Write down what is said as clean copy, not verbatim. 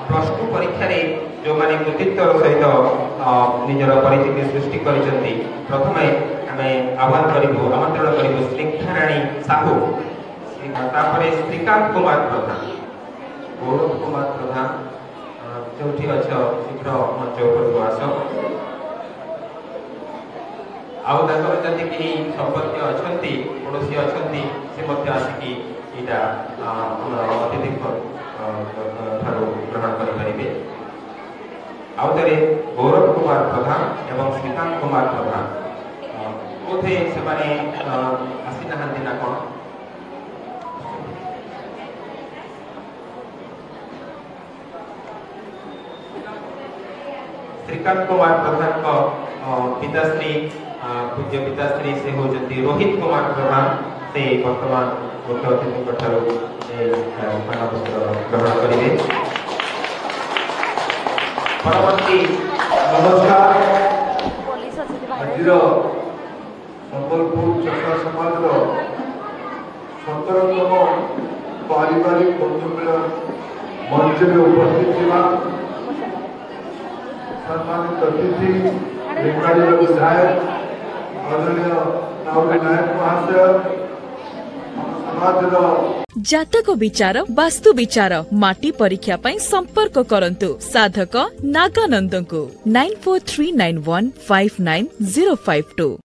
Plus two परीक्षा जो मैंने कृतित्वर सहित निजर परिचिति सृष्टि करते प्रथम आम आह्वान करूँ आमंत्रण करूँ स्निग्धा राणी साहू श्रीकांत कुमार प्रधान गौरव कुमार प्रधान जो अच्छ शीघ्र मंच उपरको आस आउर जदि कहीं संपर्क अच्छा पड़ोशी अच्छा से आसिकी यहाँ अतिथि ग्रहण करेंगे। आउे गौरव कुमार प्रधान एवं श्रीकांत कुमार प्रधान बोधे से आसी ना कौन श्रीकांत कुमार प्रधान को पिताश्री पूज्य पिताश्री से होती रोहित कुमार प्रधान से वर्तमान मुख्य अतिथि मानपत्र ग्रहण करेंगे। परवर्ती नमस्कार आज संबलपुर चषा समाज 17तम पारिवारिक बंधुमेलन मंच में उपस्थित सम्मानित अतिथि रेंगाली विधायक आदरणीय नावरी नायक महाशय जातक विचार वास्तु विचार माटी परीक्षा पई संपर्क करंतु साधक नागानंद को 9439159052।